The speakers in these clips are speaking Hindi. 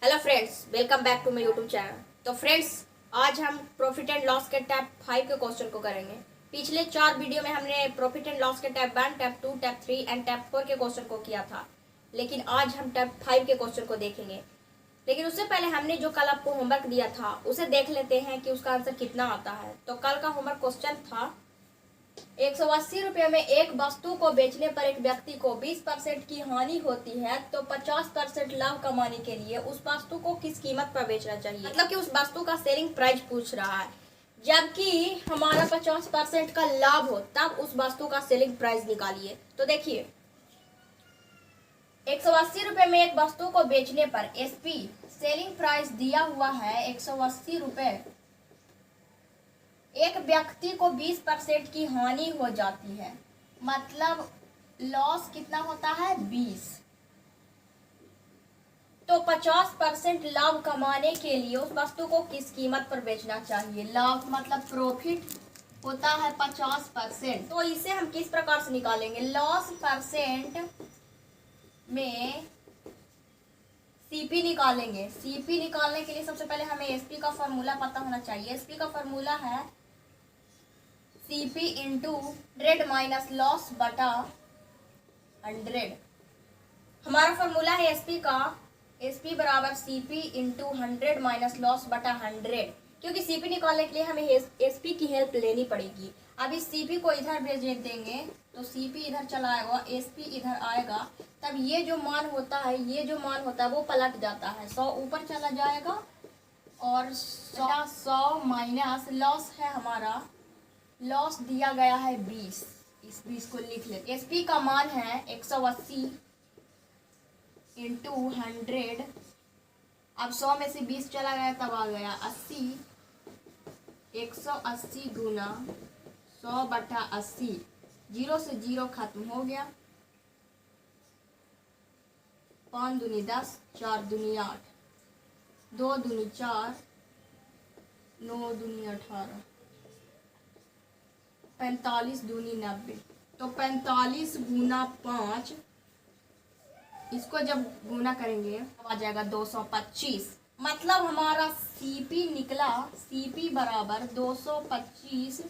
Hello friends, welcome back to my YouTube channel. तो फ्रेंड्स, आज हम प्रॉफिट एंड लॉस के टैब 5 के क्वेश्चन को करेंगे। पिछले 4 वीडियो में हमने प्रॉफिट एंड लॉस के tab 1, tab 2, tab 3 and tab 4 के क्वेश्चन को किया था, लेकिन आज हम टैब 5 के क्वेश्चन को देखेंगे। लेकिन उससे पहले हमने जो कल आपको होमवर्क दिया था उसे देख लेते हैं कि उसका आंसर कितना आता है। तो कल का होमवर्क क्वेश्चन था 180 रुपये में एक वस्तु को बेचने पर एक व्यक्ति को 20% की हानि होती है, तो 50% लाभ कमाने के लिए उस वस्तु को किस कीमत पर बेचना चाहिए। मतलब कि उस वस्तु का सेलिंग प्राइस पूछ रहा है, जबकि हमारा 50% का लाभ हो, तब उस वस्तु का सेलिंग प्राइस निकालिए। तो देखिए, 180 रुपये में एक वस्तु को बेचने पर एसपी सेलिंग प्राइस दिया हुआ है 180 रुपये। एक व्यक्ति को 20% की हानि हो जाती है, मतलब लॉस कितना होता है 20। तो 50% लाभ कमाने के लिए उस वस्तु को किस कीमत पर बेचना चाहिए। लाभ मतलब प्रॉफिट होता है 50%। तो इसे हम किस प्रकार से निकालेंगे। लॉस परसेंट में सीपी निकालेंगे। सीपी निकालने के लिए सबसे पहले हमें एसपी का फॉर्मूला पता होना चाहिए। एसपी का फॉर्मूला है CP इंटू 100 माइनस लॉस बटा 100। हमारा फॉर्मूला है एसपी का, एसपी बराबर CP इंटू 100 माइनस लॉस बटा 100। क्योंकि CP निकालने के लिए हमें एसपी की हेल्प लेनी पड़ेगी। अब इस CP को इधर भेज देंगे तो CP इधर चला आएगा, SP इधर आएगा, तब ये जो मान होता है वो पलट जाता है। 100 ऊपर चला जाएगा और 100 माइनस लॉस है हमारा, लॉस दिया गया है 20। इस 20 को लिख लेते। एसपी का मान है 180 इंटू 100। अब 100 में से 20 चला गया तब आ गया 80। 180 गुना 100 बटा 80। 0 से 0 खत्म हो गया। 5 दूनी 10, 4 दूनी 8, 2 दूनी 4, 9 दूनी 18, 45 दूनी 90। तो 45 गुना 5, इसको जब गुना करेंगे तो आ जाएगा 225। मतलब हमारा सीपी निकला, सीपी बराबर 225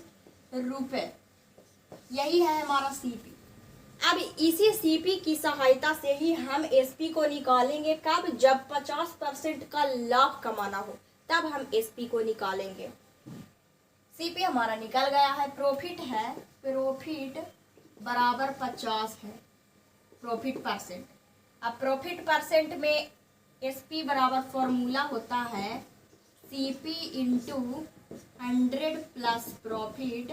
रुपए। यही है हमारा सीपी। अब इसी सीपी की सहायता से ही हम एसपी को निकालेंगे। कब? जब 50% का लाभ कमाना हो, तब हम एसपी को निकालेंगे। सीपी हमारा निकल गया है। प्रॉफिट है, प्रॉफिट बराबर 50 है, प्रॉफिट परसेंट। अब प्रॉफिट परसेंट में एसपी बराबर फॉर्मूला होता है CP into 100 plus profit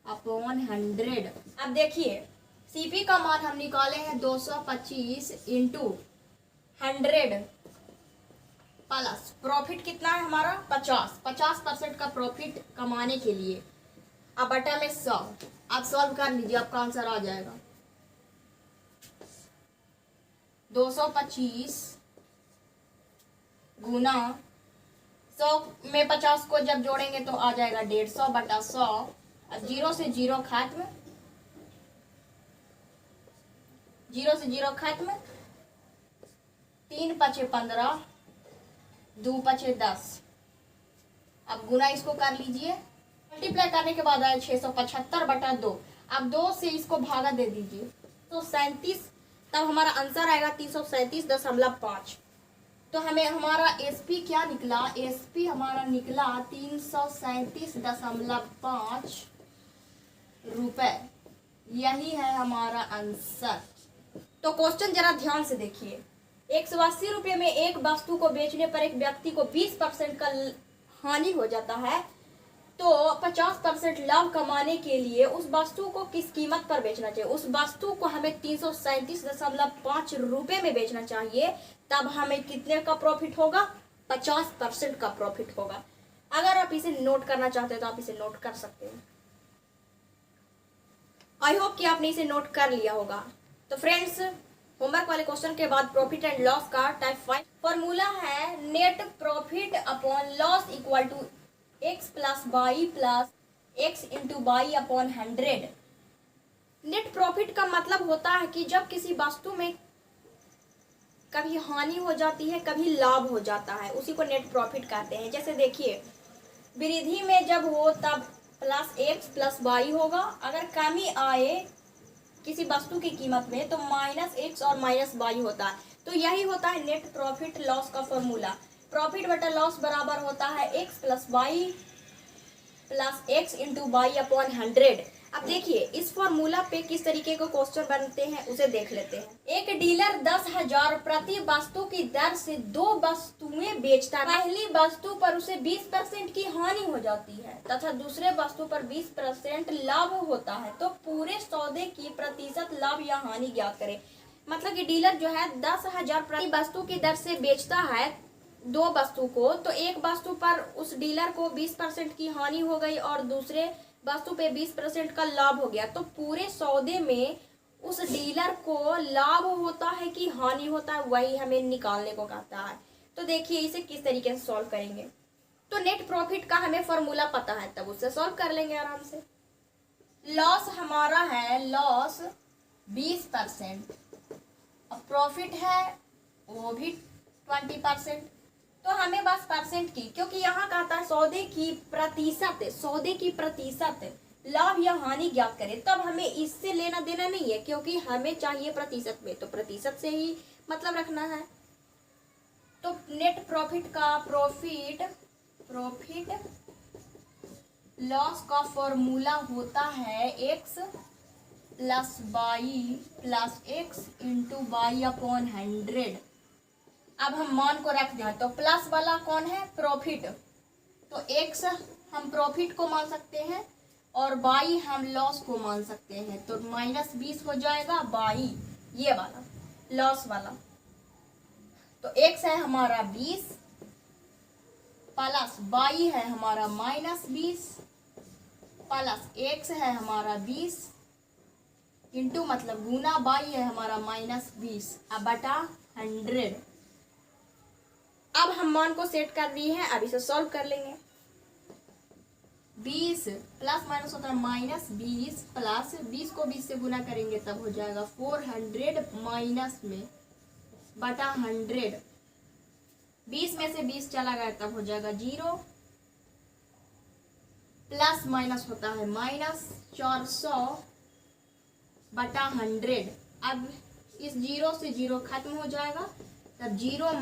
upon 100। अब देखिए, सीपी का मान हम निकाले हैं 225 इंटू 100 प्लस प्रॉफिट कितना है हमारा 50% का प्रॉफिट कमाने के लिए। अब बटा में 100। आप सॉल्व कर लीजिए, आपका आंसर आ जाएगा 225 गुना 100 में 50 को जब जोड़ेंगे तो आ जाएगा 150 बटा 100। 0 से 0 खत्म, 0 से 0 खत्म। 3 पचे 15, 2 पचे 10। अब गुना इसको कर लीजिए, मल्टीप्लाई करने के बाद आया 675 बटा 2। अब 2 से इसको भागा दे दीजिए तो 37, तब हमारा आंसर आएगा 337.5। तो हमें हमारा एसपी क्या निकला, एसपी हमारा निकला 337.5 रुपए। यही है हमारा आंसर। तो क्वेश्चन जरा ध्यान से देखिए। 180 रुपये में एक वस्तु को बेचने पर एक व्यक्ति को 20% का हानि हो जाता है, तो 50% लाभ कमाने के लिए उस वस्तु को किस कीमत पर बेचना चाहिए। उस वस्तु को हमें 337.5 रुपये में बेचना चाहिए, तब हमें कितने का प्रॉफिट होगा, 50% का प्रॉफिट होगा। अगर आप इसे नोट करना चाहते हैं तो आप इसे नोट कर सकते हैं। आई होप कि आपने इसे नोट कर लिया होगा। तो फ्रेंड्स, होमवर्क वाले क्वेश्चन के बाद प्रॉफिट एंड लॉस का टाइप 5 फॉर्मूला है net profit upon loss equal to x plus Y plus x into Y upon 100। Net profit का मतलब होता है कि जब किसी वस्तु में कभी हानि हो जाती है, कभी लाभ हो जाता है, उसी को नेट प्रॉफिट कहते हैं। जैसे देखिए, वृद्धि में जब हो तब प्लस एक्स प्लस वाई होगा, अगर कमी आए किसी वस्तु की कीमत में तो माइनस एक्स और माइनस वाई होता है। तो यही होता है नेट प्रॉफिट लॉस का फॉर्मूला। प्रॉफिट बटा लॉस बराबर होता है X plus Y plus X into Y upon 100। अब देखिए इस फॉर्मूला पे किस तरीके के क्वेश्चन बनते हैं उसे देख लेते हैं। एक डीलर 10,000 प्रति वस्तु की दर से 2 वस्तुएं बेचता है। पहली वस्तु पर उसे 20% की हानि हो जाती है तथा दूसरे वस्तु पर 20% लाभ होता है, तो पूरे सौदे की प्रतिशत लाभ या हानि ज्ञात करें। मतलब कि डीलर जो है 10,000 प्रति वस्तु की दर से बेचता है 2 वस्तु को, तो एक वस्तु पर उस डीलर को 20% की हानि हो गई और दूसरे वस्तु पे 20% का लाभ हो गया, तो पूरे सौदे में उस डीलर को लाभ होता है कि हानि होता है, वही हमें निकालने को कहता है। तो देखिए इसे किस तरीके से सॉल्व करेंगे। तो नेट प्रॉफिट का हमें फॉर्मूला पता है, तब उससे सॉल्व कर लेंगे आराम से। लॉस हमारा है लॉस 20% और प्रॉफिट है वो भी 20%। तो हमें बस परसेंट की, क्योंकि यहाँ कहता है सौदे की प्रतिशत लाभ या हानि ज्ञात करें, तब हमें इससे लेना देना नहीं है क्योंकि हमें चाहिए प्रतिशत में, तो प्रतिशत से ही मतलब रखना है। तो नेट प्रॉफिट का प्रॉफिट लॉस का फॉर्मूला होता है X plus Y plus X into Y upon 100। अब हम मान को रख दें, तो प्लस वाला कौन है, प्रॉफिट, तो एक्स हम प्रॉफिट को मान सकते हैं और वाई हम लॉस को मान सकते हैं, तो -20 हो जाएगा वाई ये वाला लॉस वाला। तो एक्स है हमारा 20 प्लस वाई है हमारा -20 प्लस एक्स है हमारा 20 इंटू मतलब गुना वाई है हमारा -20 अब बटा 100। अब हम मान को सेट कर दिए हैं, अब इसे सॉल्व कर लेंगे। 20 प्लस माइनस होता है -20 प्लस 20 को 20 से गुना करेंगे तब हो जाएगा 400 माइनस में बटा 100। 20 में से 20 चला गया तब हो जाएगा 0 प्लस माइनस होता है -400 बटा 100। अब इस 0 से 0 खत्म हो जाएगा, तब 0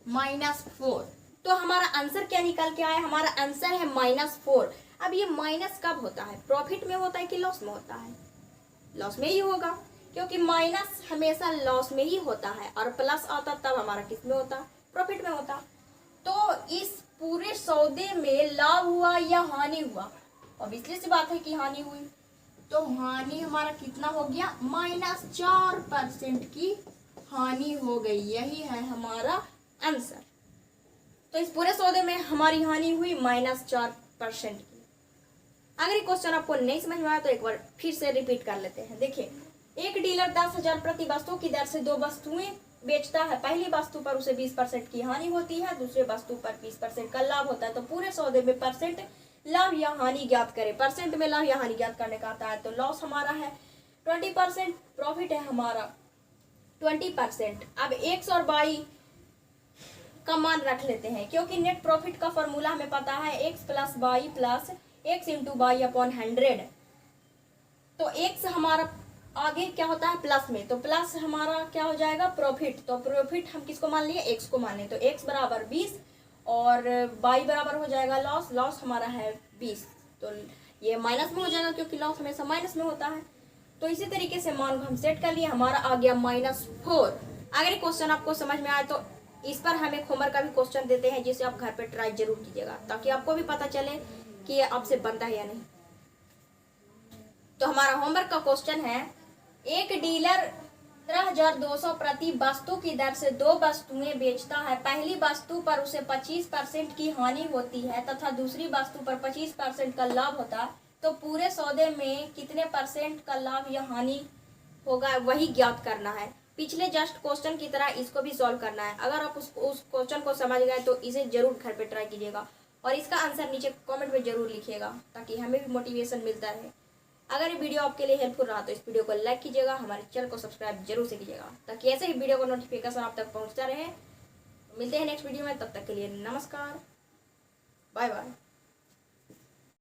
-4। तो हमारा आंसर क्या निकल के आया, हमारा आंसर है -4। अब ये माइनस कब होता है, प्रॉफिट में होता है कि लॉस में होता है, लॉस में ही होगा क्योंकि माइनस हमेशा लॉस में ही होता है और प्लस आता तब हमारा किस में होता, प्रॉफिट में होता। तो इस पूरे सौदे में लाभ हुआ या हानि हुआ, ऑब्वियसली सी बात है कि हानि हुई, तो हानि हमारा कितना हो गया, -4% की हानि हो गई, यही है हमारा आंसर। तो इस पूरे सौदे में हमारी हानि हुई -4% की। अगर ये क्वेश्चन आपको नहीं समझ में आया तो एक बार फिर से रिपीट कर लेते हैं। देखिए, एक डीलर 10,000 प्रति वस्तु की दर से 2 वस्तुएं बेचता है। पहली वस्तु पर उसे 20% की हानि होती है, दूसरे वस्तु पर 20% का लाभ होता है, तो पूरे सौदे में परसेंट लाभ या हानि ज्ञात करें। परसेंट में लाभ या हानि ज्ञात करने का आता है, तो लॉस हमारा है 20%, प्रॉफिट है हमारा 20%। अब एक्स और वाई का मान रख लेते हैं क्योंकि नेट प्रॉफिट का फॉर्मूला हमें पता है X plus Y plus X into Y upon 100। तो एक्स हमारा आगे क्या होता है प्लस में, तो प्लस हमारा क्या हो जाएगा प्रॉफिट, तो प्रॉफिट हम किसको मान लिए, एक्स को मान लिए, तो एक्स बराबर 20 और वाई बराबर हो जाएगा लॉस, लॉस हमारा है 20, तो ये माइनस में हो जाएगा क्योंकि लॉस हमेशा माइनस में होता है। तो इसी तरीके से मान को हम सेट कर लिए, हमारा आ गया -4। अगर ये क्वेश्चन आपको समझ में आए तो इस पर हम एक होमवर्क का भी क्वेश्चन देते हैं जिसे आप घर पे ट्राई जरूर कीजिएगा ताकि आपको भी पता चले कि ये आपसे बनता है या नहीं। तो हमारा होमवर्क का क्वेश्चन है, एक डीलर 15,200 प्रति वस्तु की दर से 2 वस्तुएं बेचता है। पहली वस्तु पर उसे 25% की हानि होती है तथा दूसरी वस्तु पर 25% का लाभ होता है, तो पूरे सौदे में कितने % का लाभ या हानि होगा वही ज्ञात करना है। पिछले जस्ट क्वेश्चन की तरह इसको भी सॉल्व करना है। अगर आप उस क्वेश्चन को समझ गए तो इसे जरूर घर पे ट्राई कीजिएगा और इसका आंसर नीचे कमेंट में जरूर लिखिएगा ताकि हमें भी मोटिवेशन मिलता रहे। अगर ये वीडियो आपके लिए हेल्पफुल रहा तो इस वीडियो को लाइक कीजिएगा, हमारे चैनल को सब्सक्राइब जरूर से कीजिएगा ताकि ऐसे ही वीडियो का नोटिफिकेशन आप तक पहुंचता रहे। मिलते हैं नेक्स्ट वीडियो में, तब तक के लिए नमस्कार, बाय बाय।